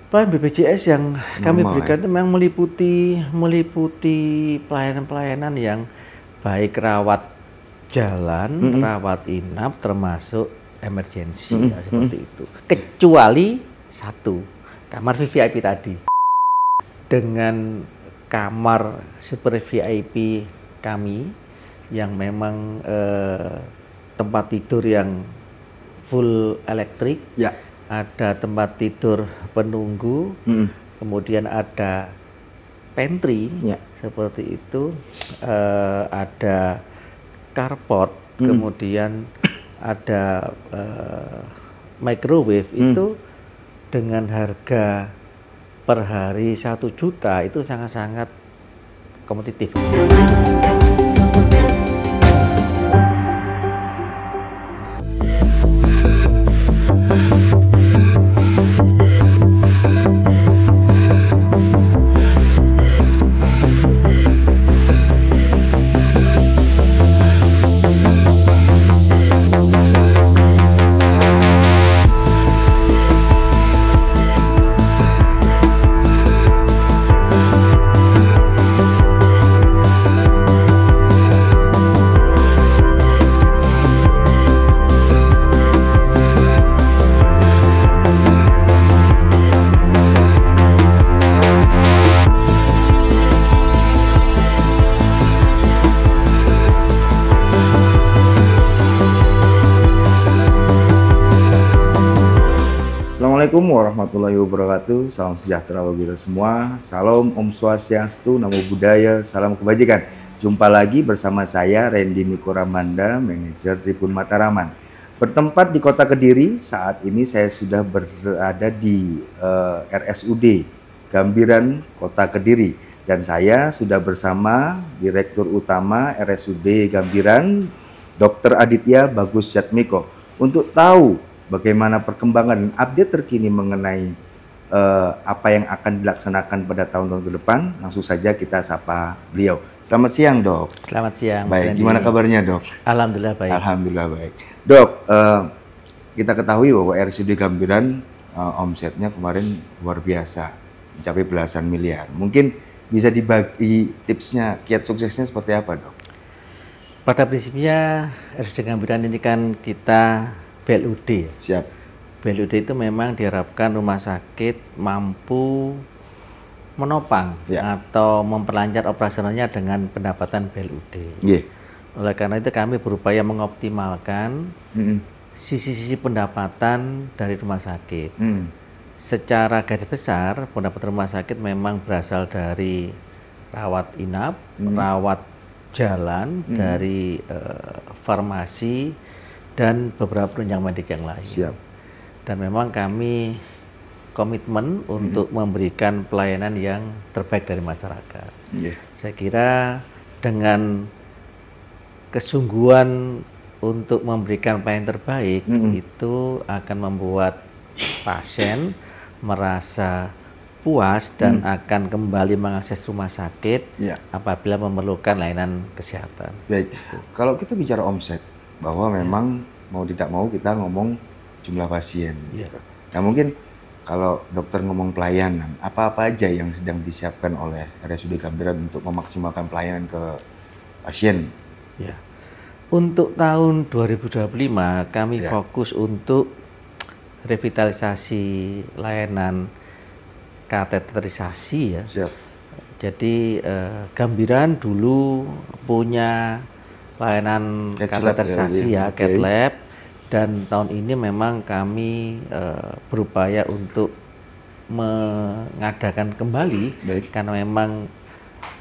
Pelayanan BPJS yang kami Normal, berikan itu memang meliputi pelayanan-pelayanan yang baik rawat jalan, rawat inap, termasuk emergensi ya, seperti itu. Kecuali satu, kamar VVIP tadi. Dengan kamar super VIP kami yang memang tempat tidur yang full elektrik. Ya. Ada tempat tidur penunggu, kemudian ada pantry, seperti itu, ada carport, kemudian ada microwave. Itu dengan harga per hari 1 juta itu sangat-sangat kompetitif. Assalamualaikum warahmatullahi wabarakatuh. Salam sejahtera bagi kita semua. Salam Om Swastiastu, Namo Buddhaya, salam kebajikan. Jumpa lagi bersama saya Randy Niko Ramanda, manajer Tribun Mataraman. Bertempat di Kota Kediri. Saat ini saya sudah berada di RSUD Gambiran Kota Kediri, dan saya sudah bersama Direktur Utama RSUD Gambiran, Dr. Aditya Bagus Jatmiko, untuk tahu bagaimana perkembangan dan update terkini mengenai apa yang akan dilaksanakan pada tahun-tahun ke depan. Langsung saja kita sapa beliau. Selamat siang, Dok. Selamat siang. Baik, gimana kabarnya, Dok? Alhamdulillah baik. Alhamdulillah baik. Dok, kita ketahui bahwa RSUD Gambiran omsetnya kemarin luar biasa, mencapai belasan miliar. Mungkin bisa dibagi tipsnya, kiat suksesnya seperti apa, Dok? Pada prinsipnya RSUD Gambiran ini kan kita BLUD. Siap. BLUD itu memang diharapkan rumah sakit mampu menopang atau memperlancar operasionalnya dengan pendapatan BLUD. Oleh karena itu kami berupaya mengoptimalkan sisi-sisi pendapatan dari rumah sakit. Secara garis besar, pendapatan rumah sakit memang berasal dari rawat inap, rawat jalan, dari farmasi, dan beberapa penunjang medik yang lain. Siap. Dan memang kami komitmen untuk memberikan pelayanan yang terbaik dari masyarakat. Saya kira dengan kesungguhan untuk memberikan pelayanan terbaik itu akan membuat pasien merasa puas dan akan kembali mengakses rumah sakit apabila memerlukan layanan kesehatan. Baik. Kalau kita bicara omset, bahwa memang mau tidak mau kita ngomong jumlah pasien. Nah, mungkin kalau dokter ngomong pelayanan, apa-apa aja yang sedang disiapkan oleh RSUD Gambiran untuk memaksimalkan pelayanan ke pasien? Untuk tahun 2025 kami fokus untuk revitalisasi layanan kateterisasi ya. Jadi Gambiran dulu punya layanan kateterisasi cath lab, dan tahun ini memang kami berupaya untuk mengadakan kembali karena memang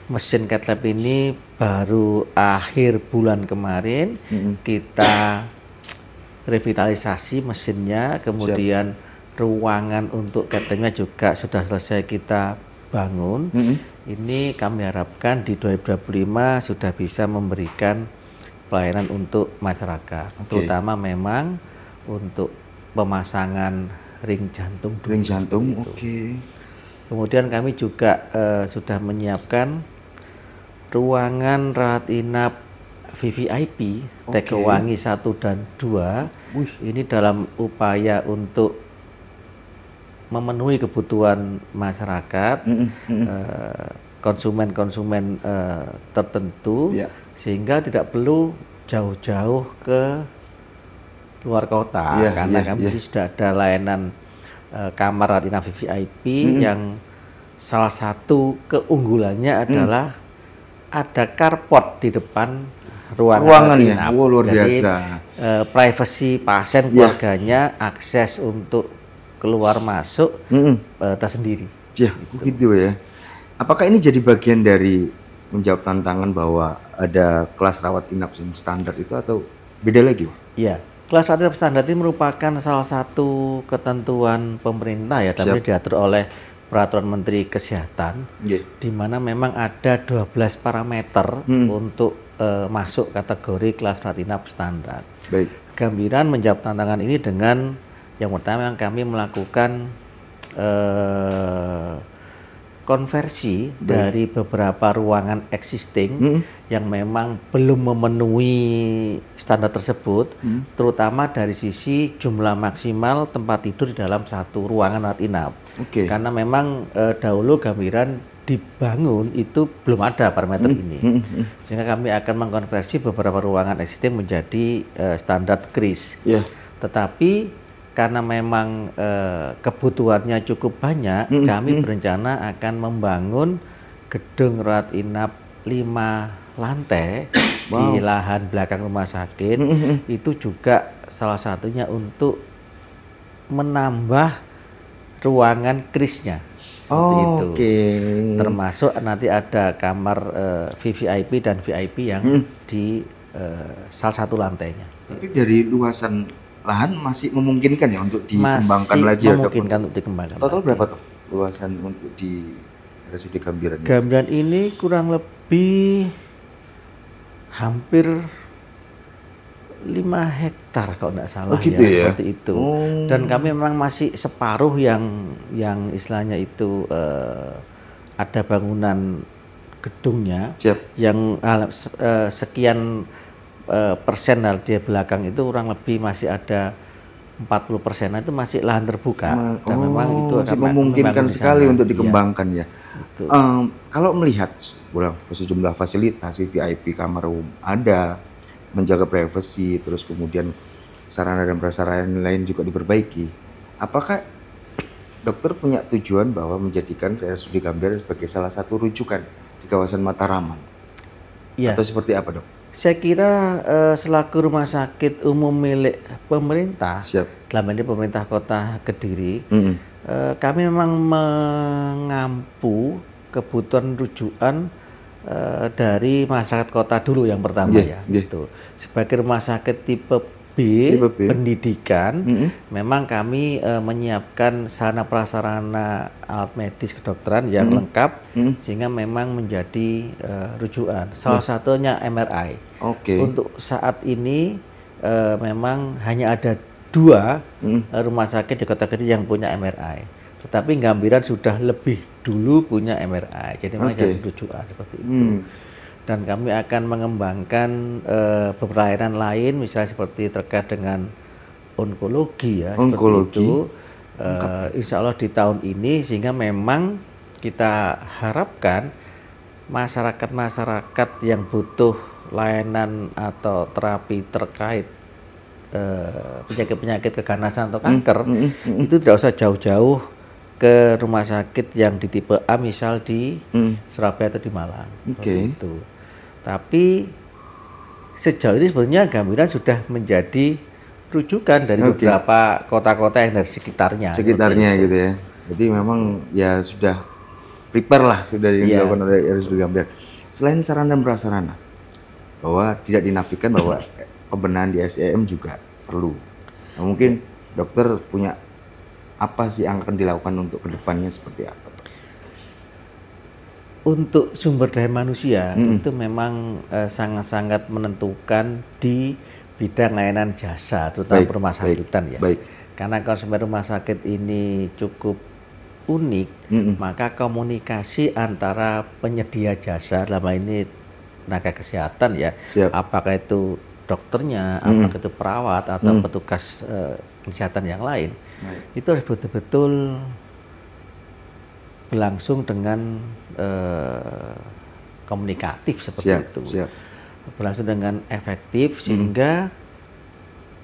mesin cath lab ini baru akhir bulan kemarin kita revitalisasi mesinnya, kemudian ruangan untuk cath labnya juga sudah selesai kita bangun. Ini kami harapkan di 2025 sudah bisa memberikan pelayanan untuk masyarakat, terutama memang untuk pemasangan ring jantung. Ring jantung, Kemudian kami juga sudah menyiapkan ruangan rawat inap VVIP, Tegowangi 1 dan 2. Ini dalam upaya untuk memenuhi kebutuhan masyarakat, konsumen-konsumen tertentu, sehingga tidak perlu jauh-jauh ke luar kota, karena kami sudah ada layanan kamar rawat inap VIP yang salah satu keunggulannya adalah ada carport di depan ruangan inap. Luar Jadi biasa. Privasi pasien, keluarganya, akses untuk keluar masuk tersendiri. Ya, begitu ya. Apakah ini jadi bagian dari menjawab tantangan bahwa ada kelas rawat inap yang standar itu atau beda lagi? Iya, kelas rawat inap standar ini merupakan salah satu ketentuan pemerintah ya, tapi diatur oleh Peraturan Menteri Kesehatan, di mana memang ada 12 parameter untuk masuk kategori kelas rawat inap standar. Baik. Gambiran menjawab tantangan ini dengan yang pertama yang kami melakukan konversi dari beberapa ruangan existing yang memang belum memenuhi standar tersebut, terutama dari sisi jumlah maksimal tempat tidur di dalam satu ruangan rawat inap. Karena memang dahulu Gambiran dibangun itu belum ada parameter ini, sehingga kami akan mengkonversi beberapa ruangan existing menjadi standar KRIS. Tetapi karena memang kebutuhannya cukup banyak, kami berencana akan membangun gedung rawat inap 5 lantai di lahan belakang rumah sakit. Itu juga salah satunya untuk menambah ruangan KRIS-nya. Itu. Termasuk nanti ada kamar VVIP dan VIP yang di salah satu lantainya. Tapi dari luasan lahan masih memungkinkan ya untuk dikembangkan lagi? Masih memungkinkan untuk dikembangkan. Total berapa tuh luasan untuk di RSUD Gambiran? Gambiran ini kurang lebih hampir 5 hektar kalau tidak salah, gitu ya? Seperti itu. Dan kami memang masih separuh yang istilahnya itu ada bangunan gedungnya yang sekian persen di belakang itu kurang lebih masih ada 40%. Itu masih lahan terbuka. Dan memang itu masih memungkinkan sekali untuk dikembangkan ya. Kalau melihat sejumlah fasilitas VIP, kamar umum ada, menjaga privasi, terus kemudian sarana dan prasarana lain juga diperbaiki. Apakah dokter punya tujuan bahwa menjadikan RSUD Gambiran sebagai salah satu rujukan di kawasan Mataraman? Atau seperti apa, Dok? Saya kira selaku rumah sakit umum milik pemerintah, dalam ini pemerintah Kota Kediri, kami memang mengampu kebutuhan rujukan dari masyarakat kota dulu yang pertama gitu. Sebagai rumah sakit tipe B, pendidikan, memang kami menyiapkan sarana prasarana alat medis kedokteran yang lengkap, sehingga memang menjadi rujukan. Salah satunya MRI. Untuk saat ini memang hanya ada 2 rumah sakit di Kota Kediri yang punya MRI. Tetapi Gambiran sudah lebih dulu punya MRI, jadi menjadi rujukan seperti itu. Dan kami akan mengembangkan beberapa layanan lain, misalnya seperti terkait dengan onkologi ya, seperti itu. Insya Allah di tahun ini, sehingga memang kita harapkan masyarakat yang butuh layanan atau terapi terkait penyakit-penyakit keganasan atau kanker itu tidak usah jauh-jauh ke rumah sakit yang di tipe A, misal di Surabaya atau di Malang. Itu. Tapi sejauh ini sebenarnya Gambiran sudah menjadi rujukan dari beberapa kota-kota yang dari sekitarnya. Gitu ya. Jadi memang ya sudah prepare lah, sudah dilakukan oleh RSUD Gambiran. Selain sarana dan prasarana, bahwa tidak dinafikan bahwa pembenahan di SDM juga perlu. Nah, mungkin dokter punya apa sih yang akan dilakukan untuk kedepannya seperti apa? Untuk sumber daya manusia itu memang sangat-sangat menentukan di bidang layanan jasa, terutama rumah sakitan ya. Karena konsumen rumah sakit ini cukup unik, maka komunikasi antara penyedia jasa, dalam hal ini tenaga kesehatan ya, apakah itu dokternya, apakah itu perawat atau petugas kesehatan yang lain, itu harus betul-betul berlangsung dengan komunikatif seperti itu. Berlangsung dengan efektif sehingga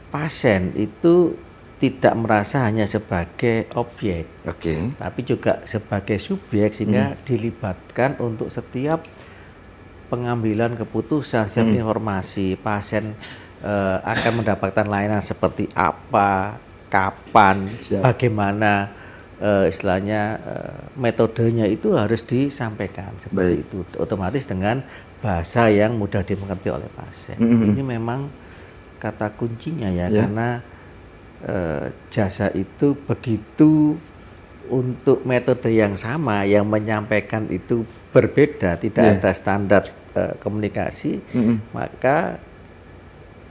pasien itu tidak merasa hanya sebagai objek, tapi juga sebagai subjek, sehingga dilibatkan untuk setiap pengambilan keputusan, setiap informasi. Pasien akan mendapatkan layanan seperti apa, kapan, bagaimana, istilahnya metodenya itu harus disampaikan seperti itu, otomatis dengan bahasa yang mudah dimengerti oleh pasien. Ini memang kata kuncinya ya, karena jasa itu begitu untuk metode yang sama, yang menyampaikan itu berbeda, tidak ada standar komunikasi, maka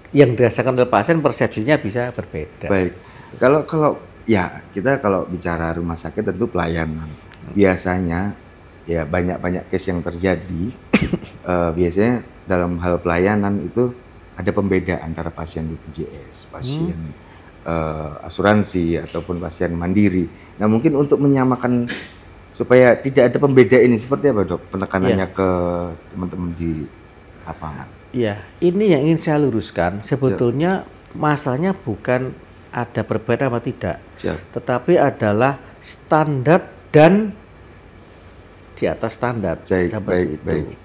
yang dirasakan oleh pasien persepsinya bisa berbeda. Baik, kalau ya kita kalau bicara rumah sakit tentu pelayanan. Biasanya ya banyak case yang terjadi. Biasanya dalam hal pelayanan itu ada pembedaan antara pasien BPJS, pasien asuransi ataupun pasien mandiri. Nah, mungkin untuk menyamakan supaya tidak ada pembeda ini, seperti apa Dok penekanannya ke teman-teman di lapangan? Iya, ini yang ingin saya luruskan. Sebetulnya masalahnya bukan ada berbeda atau tidak, tetapi adalah standar dan di atas standar. Seperti itu.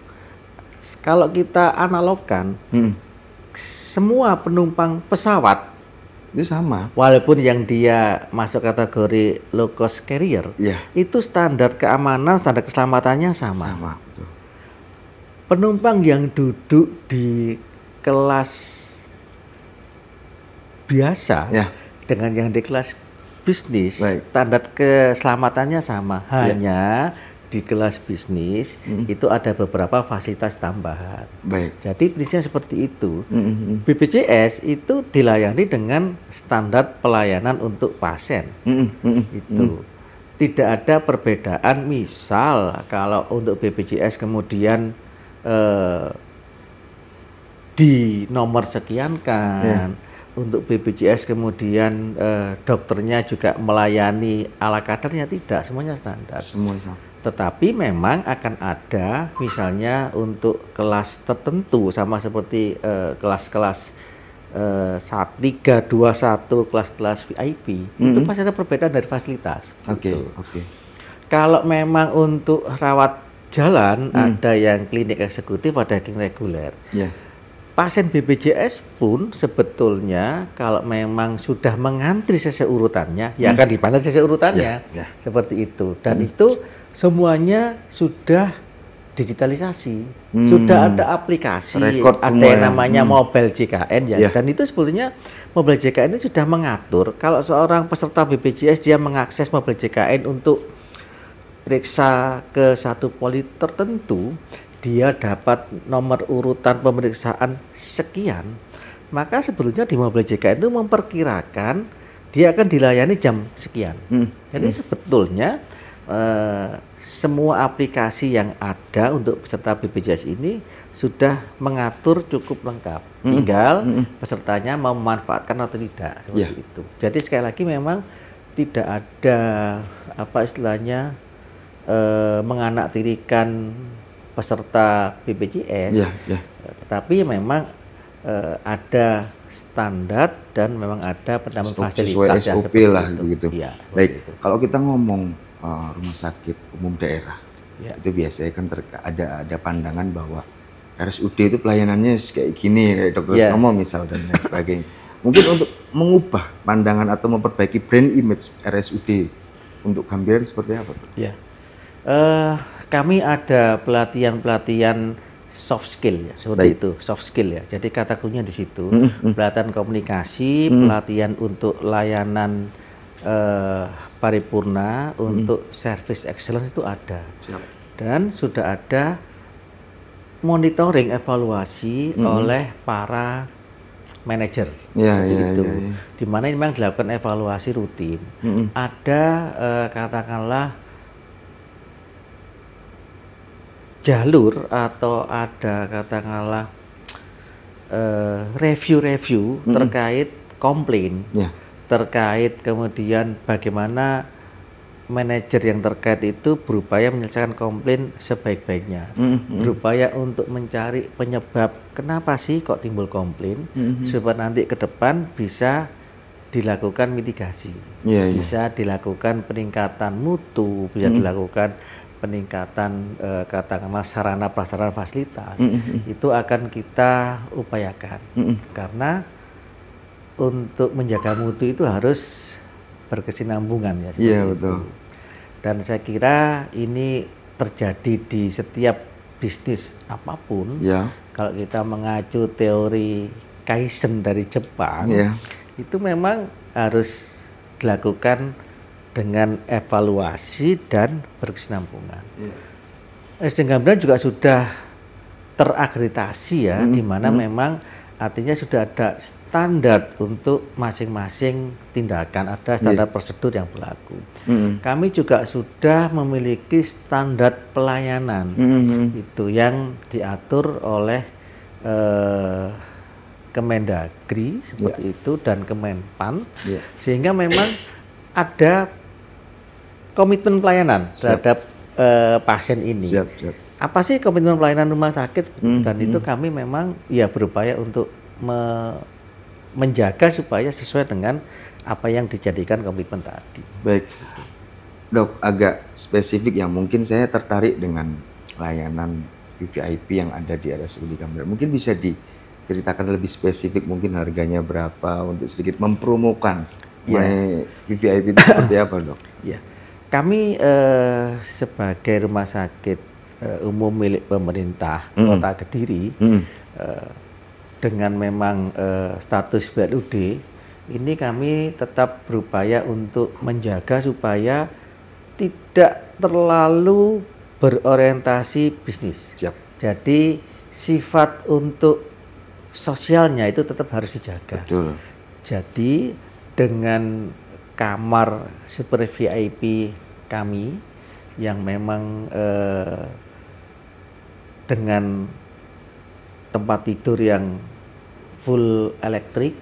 Kalau kita analogkan, semua penumpang pesawat itu sama, walaupun yang dia masuk kategori low cost carrier, itu standar keamanan, standar keselamatannya sama. Betul. Penumpang yang duduk di kelas biasa dengan yang di kelas bisnis, standar keselamatannya sama. Hanya di kelas bisnis itu ada beberapa fasilitas tambahan. Jadi prinsipnya seperti itu. BPJS itu dilayani dengan standar pelayanan untuk pasien. Itu tidak ada perbedaan. Misal kalau untuk BPJS kemudian di nomor sekian kan, untuk BPJS kemudian dokternya juga melayani ala kadarnya, tidak, semuanya standar. Semua sama. Tetapi memang akan ada misalnya untuk kelas tertentu, sama seperti kelas-kelas 3, 2, 1, kelas-kelas VIP, itu pasti ada perbedaan dari fasilitas. Kalau memang untuk rawat jalan, ada yang klinik eksekutif, ada yang reguler. Pasien BPJS pun sebetulnya kalau memang sudah mengantri sesuai urutannya, ya akan dipanggil sesuai urutannya, seperti itu. Dan itu semuanya sudah digitalisasi, sudah ada aplikasi, ada yang namanya mobile JKN dan itu sebetulnya mobile JKN itu sudah mengatur kalau seorang peserta BPJS dia mengakses mobile JKN untuk periksa ke satu poli tertentu, dia dapat nomor urutan pemeriksaan sekian, maka sebetulnya di mobile JKN itu memperkirakan dia akan dilayani jam sekian. Jadi sebetulnya semua aplikasi yang ada untuk peserta BPJS ini sudah mengatur cukup lengkap. Tinggal pesertanya mau memanfaatkan atau tidak, seperti itu. Jadi sekali lagi memang tidak ada apa istilahnya menganaktirikan peserta BPJS, tetapi memang ada standar dan memang ada penambahan fasilitas SOP lah begitu. Baik, kalau kita ngomong rumah sakit umum daerah, itu biasanya kan ada pandangan bahwa RSUD itu pelayanannya kayak gini, kayak dokter Somo misal dan lain sebagainya. Mungkin untuk mengubah pandangan atau memperbaiki brand image RSUD untuk gambaran seperti apa? Kami ada pelatihan soft skill ya, seperti itu, soft skill ya. Jadi kata kuncinya di situ, pelatihan komunikasi, pelatihan untuk layanan paripurna, untuk service excellence itu ada. Dan sudah ada monitoring evaluasi oleh para manajer, di mana memang dilakukan evaluasi rutin. Ada katakanlah jalur atau ada katakanlah review terkait komplain. terkait kemudian bagaimana manajer yang terkait itu berupaya menyelesaikan komplain sebaik-baiknya, berupaya untuk mencari penyebab kenapa sih kok timbul komplain, supaya nanti ke depan bisa dilakukan mitigasi, bisa dilakukan peningkatan mutu, bisa dilakukan peningkatan katakanlah sarana prasarana fasilitas, itu akan kita upayakan, karena untuk menjaga mutu itu harus berkesinambungan ya. Iya, betul. Dan saya kira ini terjadi di setiap bisnis apapun. Ya. Kalau kita mengacu teori Kaizen dari Jepang, itu memang harus dilakukan dengan evaluasi dan berkesinambungan. SD Gambir juga sudah terakreditasi ya, di mana memang artinya sudah ada standar untuk masing-masing tindakan, ada standar prosedur yang berlaku. Kami juga sudah memiliki standar pelayanan, itu yang diatur oleh Kemendagri seperti itu dan Kemenpan, sehingga memang ada komitmen pelayanan terhadap pasien ini. Apa sih komitmen pelayanan rumah sakit? Dan itu kami memang ya berupaya untuk menjaga supaya sesuai dengan apa yang dijadikan komitmen tadi. Baik, Dok, agak spesifik yang mungkin saya tertarik dengan layanan VVIP yang ada di RSUD Gambir. Mungkin bisa diceritakan lebih spesifik, mungkin harganya berapa untuk sedikit mempromokan VVIP itu seperti apa, Dok? Ya, kami sebagai rumah sakit umum milik pemerintah Kota Kediri, dengan memang status BLUD, ini kami tetap berupaya untuk menjaga supaya tidak terlalu berorientasi bisnis. Jadi sifat untuk sosialnya itu tetap harus dijaga. Betul. Jadi dengan kamar super VIP kami yang memang dengan tempat tidur yang full elektrik,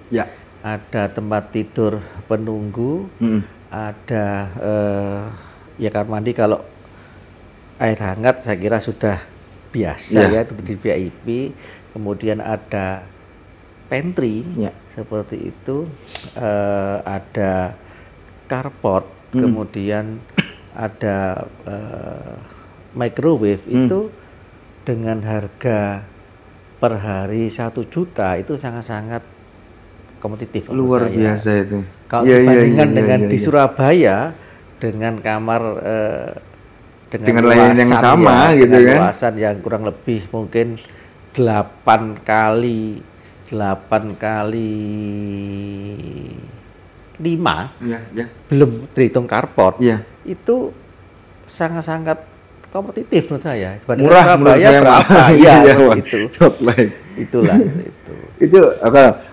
ada tempat tidur penunggu, ada ya kamar mandi kalau air hangat saya kira sudah biasa ya di VIP, kemudian ada pantry seperti itu, ada carport, kemudian ada microwave, itu dengan harga per hari 1 juta itu sangat-sangat kompetitif. Luar biasa itu. Kalau dibandingkan dengan di Surabaya dengan kamar dengan layanan yang sama gitu kan. Luasan yang kurang lebih mungkin 8 kali 5, belum terhitung carport, itu sangat-sangat kompetitif menurut saya. Murah menurut saya berapa? Itu. Itulah itu. Itu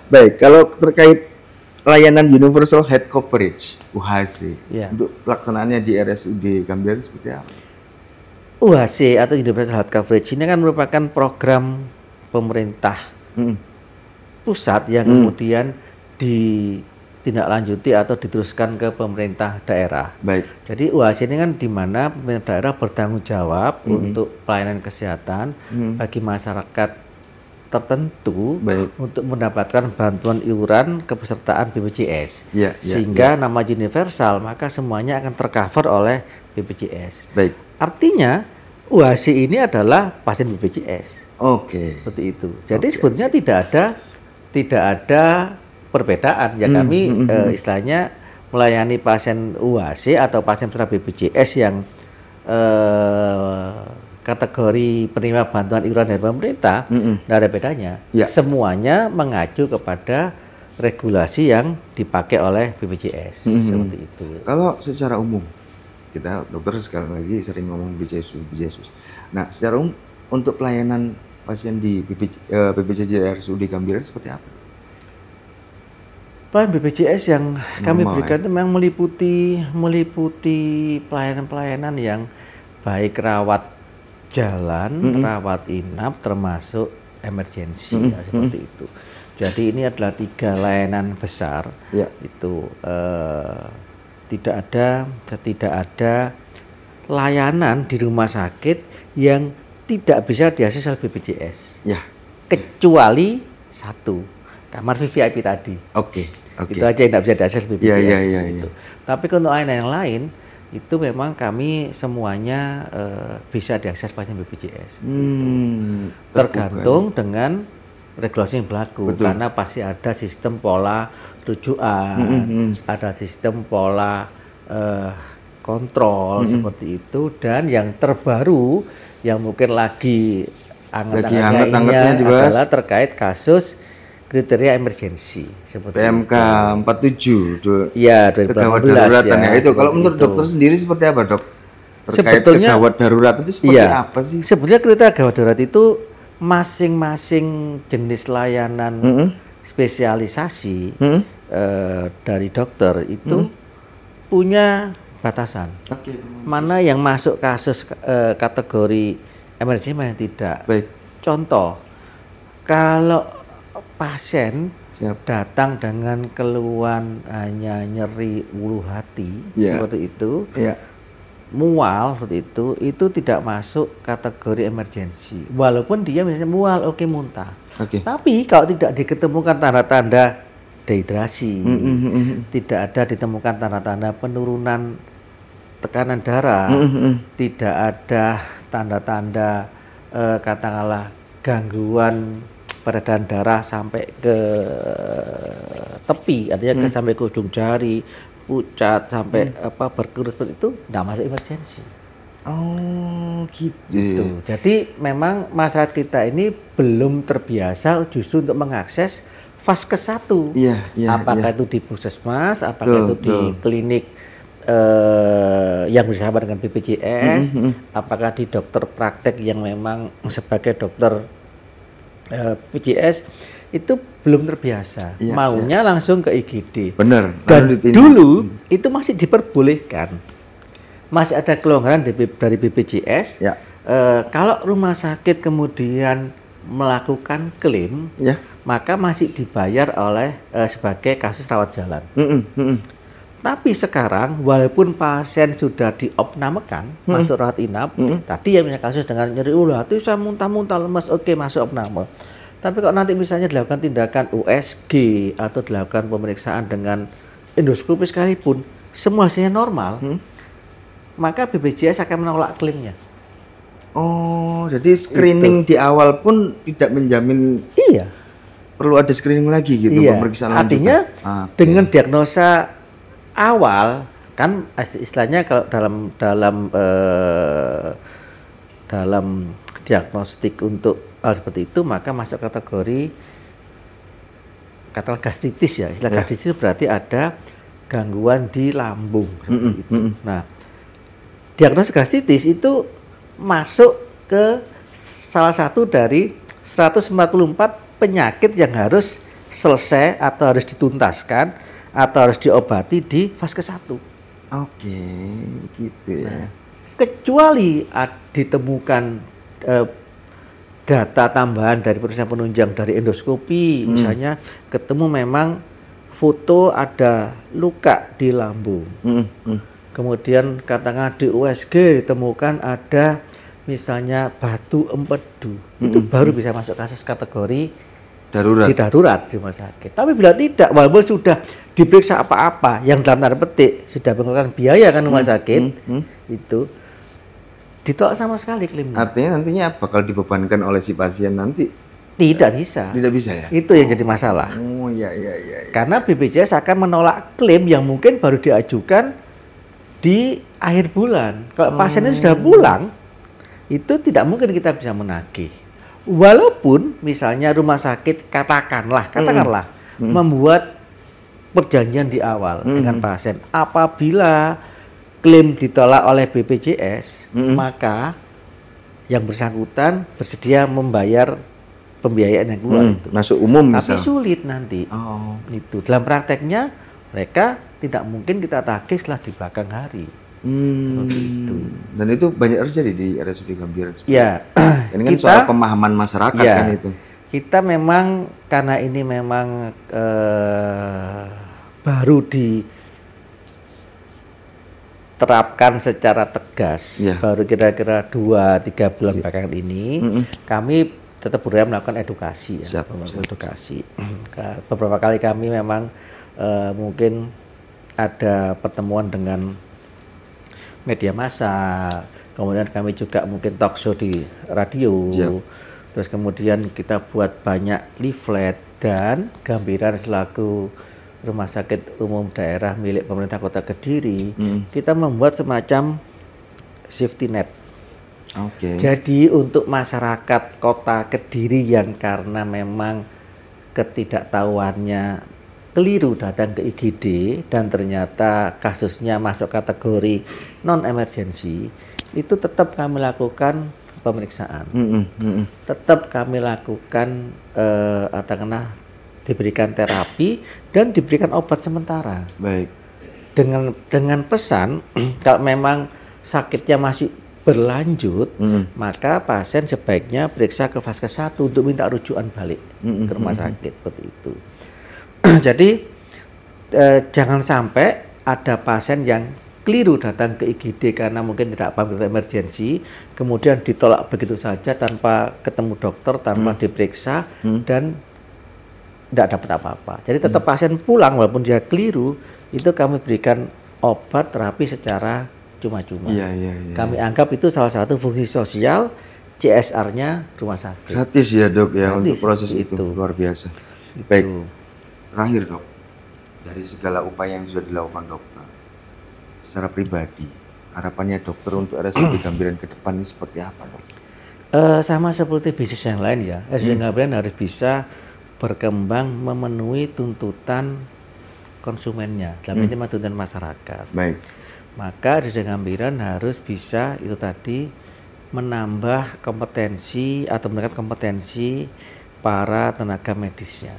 baik. Kalau terkait layanan Universal Health Coverage (UHC), untuk pelaksanaannya di RSUD Gambir seperti apa? UHC atau Universal Health Coverage ini kan merupakan program pemerintah pusat yang kemudian ditindaklanjuti atau diteruskan ke pemerintah daerah. Baik. Jadi UHC ini kan di mana pemerintah daerah bertanggung jawab untuk pelayanan kesehatan bagi masyarakat tertentu untuk mendapatkan bantuan iuran kepesertaan BPJS. Sehingga nama universal, maka semuanya akan tercover oleh BPJS. Baik. Artinya UHC ini adalah pasien BPJS. Seperti itu. Jadi sebetulnya tidak ada perbedaan ya. Kami istilahnya melayani pasien UHC atau pasien peserta BPJS yang kategori penerima bantuan iuran dari pemerintah, tidak ada bedanya. Semuanya mengacu kepada regulasi yang dipakai oleh BPJS. Seperti itu. Kalau secara umum, kita dokter sekali lagi sering ngomong BPJS. Nah, secara umum untuk pelayanan pasien di BPJS RSUD Gambir seperti apa? Pelayanan BPJS yang kami berikan itu memang meliputi pelayanan-pelayanan yang baik rawat jalan, rawat inap, termasuk emergensi seperti itu. Jadi ini adalah 3 layanan besar. Ya. Itu tidak ada layanan di rumah sakit yang tidak bisa diakses oleh BPJS. Ya. Kecuali 1, kamar VVIP tadi. Oke. Itu aja yang tidak bisa diakses BPJS. Iya. Gitu. Tapi untuk layanan yang lain itu memang kami semuanya bisa diakses pasien BPJS. Gitu. Tergantung dengan regulasi yang berlaku. Betul. Karena pasti ada sistem pola rujukan, ada sistem pola kontrol seperti itu, dan yang terbaru yang mungkin lagi hangat-hangatnya adalah terkait kasus kriteria emergensi seperti PMK 47. Iya, 2018 ya. Itu kalau menurut dokter sendiri seperti apa, Dok? Terkait sebetulnya gawat darurat itu seperti apa sih? Sebetulnya kriteria gawat darurat itu masing-masing jenis layanan spesialisasi dari dokter itu punya batasan. Mana yang masuk kasus kategori emergensi, mana yang tidak. Baik. Contoh, kalau pasien datang dengan keluhan hanya nyeri ulu hati seperti itu, mual seperti itu tidak masuk kategori emergensi. Walaupun dia misalnya mual, muntah. Tapi kalau tidak diketemukan tanda-tanda dehidrasi, tidak ada ditemukan tanda-tanda penurunan tekanan darah, tidak ada tanda-tanda katakanlah gangguan peredaran darah sampai ke tepi, artinya sampai ke ujung jari, pucat sampai berkerut seperti itu, tidak masuk emergensi. Oh, gitu. Jadi memang masyarakat kita ini belum terbiasa justru untuk mengakses Vaskes 1. Apakah itu di puskesmas, apakah itu di klinik yang bersama dengan BPJS, apakah di dokter praktek yang memang sebagai dokter BPJS, itu belum terbiasa. Maunya langsung ke IGD. Benar. Dan dulu itu masih diperbolehkan. Masih ada kelonggaran dari BPJS. Kalau rumah sakit kemudian melakukan klaim, maka masih dibayar oleh sebagai kasus rawat jalan. Tapi sekarang walaupun pasien sudah diopnamekan, masuk rawat inap, tadi ya misalnya kasus dengan nyeri ulu hati, saya muntah-muntah lemas, masuk opname. Tapi kalau nanti misalnya dilakukan tindakan USG atau dilakukan pemeriksaan dengan endoskopi sekalipun, semua hasilnya normal, maka BPJS akan menolak klaimnya. Oh, jadi screening di awal pun tidak menjamin perlu ada screening lagi gitu, pemeriksaan lanjutan. Artinya dengan diagnosa awal, kan istilahnya kalau dalam diagnostik untuk hal seperti itu, maka masuk kategori gastritis ya. Istilah gastritis berarti ada gangguan di lambung. Nah, diagnosis gastritis itu masuk ke salah satu dari 144 penyakit yang harus selesai atau harus dituntaskan atau harus diobati di Vaskes 1. Oke, gitu ya. Kecuali ditemukan data tambahan dari pemeriksaan penunjang dari endoskopi, misalnya ketemu memang foto ada luka di lambung. Kemudian katakan di USG ditemukan ada misalnya batu empedu, itu baru bisa masuk kasus kategori darurat di rumah sakit. Tapi bila tidak, walaupun sudah diperiksa apa-apa yang dalam tanda petik sudah mengeluarkan biaya kan rumah sakit, itu ditolak sama sekali klaimnya. Artinya nantinya bakal dibebankan oleh si pasien nanti? Tidak bisa. Tidak bisa ya? Itu yang jadi masalah. Oh iya. Karena BPJS akan menolak klaim yang mungkin baru diajukan di akhir bulan. Kalau pasiennya sudah pulang, itu tidak mungkin kita bisa menagih. Walaupun misalnya rumah sakit katakanlah membuat perjanjian di awal dengan pasien, apabila klaim ditolak oleh BPJS, maka yang bersangkutan bersedia membayar pembiayaan yang keluar itu. Masuk umum tapi sulit nanti. Itu dalam prakteknya mereka tidak mungkin kita tagih setelah di belakang hari. Itu. Dan itu banyak terjadi di RSUD Gambiran. Ya. Ini kan soal pemahaman masyarakat kan itu. Kita memang karena ini memang baru diterapkan secara tegas, baru kira-kira 2-3 bulan belakangan ini, kami tetap berupaya melakukan edukasi ya, edukasi. Beberapa kali kami memang mungkin ada pertemuan dengan media massa, kemudian kami juga mungkin talk show di radio, terus kemudian kita buat banyak leaflet, dan Gambiran selaku Rumah Sakit Umum Daerah milik pemerintah Kota Kediri, kita membuat semacam safety net. Jadi untuk masyarakat Kota Kediri yang karena memang ketidaktahuannya keliru datang ke IGD dan ternyata kasusnya masuk kategori non-emergency, itu tetap kami lakukan pemeriksaan, tetap kami lakukan diberikan terapi dan diberikan obat sementara. Dengan pesan kalau memang sakitnya masih berlanjut, maka pasien sebaiknya periksa ke Vaskes 1 untuk minta rujukan balik ke rumah sakit, seperti itu. Jadi jangan sampai ada pasien yang keliru datang ke IGD karena mungkin tidak paham emergensi, kemudian ditolak begitu saja tanpa ketemu dokter, tanpa diperiksa, dan tidak dapat apa-apa. Jadi tetap pasien pulang walaupun dia keliru, itu kami berikan obat terapi secara cuma-cuma. Kami anggap itu salah satu fungsi sosial CSR-nya rumah sakit. Gratis ya dok ya, untuk proses itu luar biasa. Baik. Terakhir dok, dari segala upaya yang sudah dilakukan dokter, secara pribadi, harapannya dokter untuk RSUD Gambiran ke depan ini seperti apa dok? Sama seperti bisnis yang lain ya, RSUD Gambiran harus bisa berkembang memenuhi tuntutan konsumennya, dalam ini tuntutan masyarakat. Maka RSUD Gambiran harus bisa itu tadi menambah kompetensi atau meningkatkan kompetensi para tenaga medisnya.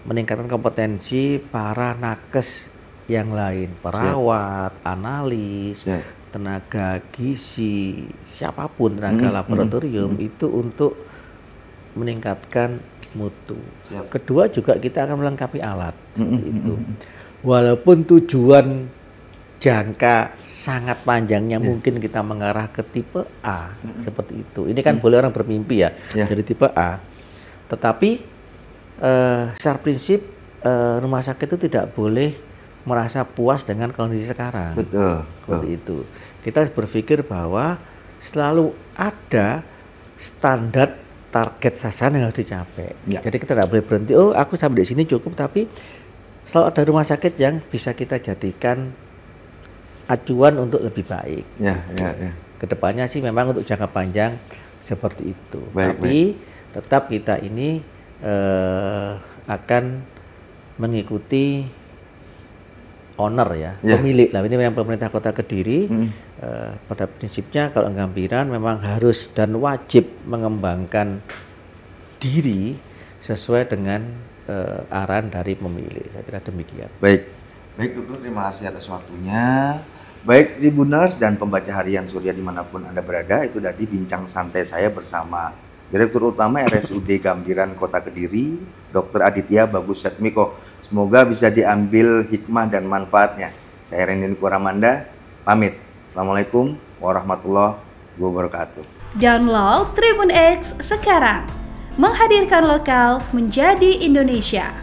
Meningkatkan kompetensi para nakes yang lain, perawat, analis, tenaga gizi, siapapun tenaga laboratorium itu untuk meningkatkan mutu. Kedua juga kita akan melengkapi alat itu. Walaupun tujuan jangka sangat panjangnya mungkin kita mengarah ke tipe A seperti itu. Ini kan boleh orang bermimpi ya dari tipe A. Tetapi secara prinsip rumah sakit itu tidak boleh merasa puas dengan kondisi sekarang. Seperti itu. Kita harus berpikir bahwa selalu ada standar target sasaran yang harus dicapai. Jadi kita tidak boleh berhenti, oh aku sampai di sini cukup, tapi selalu ada rumah sakit yang bisa kita jadikan acuan untuk lebih baik. Kedepannya sih memang untuk jangka panjang seperti itu. Tapi tetap kita ini akan mengikuti owner ya, pemilik lah. Ini memang pemerintah Kota Kediri. Pada prinsipnya kalau Gambiran memang harus dan wajib mengembangkan diri sesuai dengan arahan dari pemilik. Saya kira demikian. Baik dokter, terima kasih atas waktunya. Baik Tribuners dan pembaca harian Surya dimanapun Anda berada, itu tadi bincang santai saya bersama Direktur Utama RSUD Gambiran Kota Kediri, Dr. Aditya Bagus Setmiko. Semoga bisa diambil hikmah dan manfaatnya. Saya Randy Nikoramanda, pamit. Assalamualaikum warahmatullahi wabarakatuh. Download Tribun X sekarang. Menghadirkan lokal menjadi Indonesia.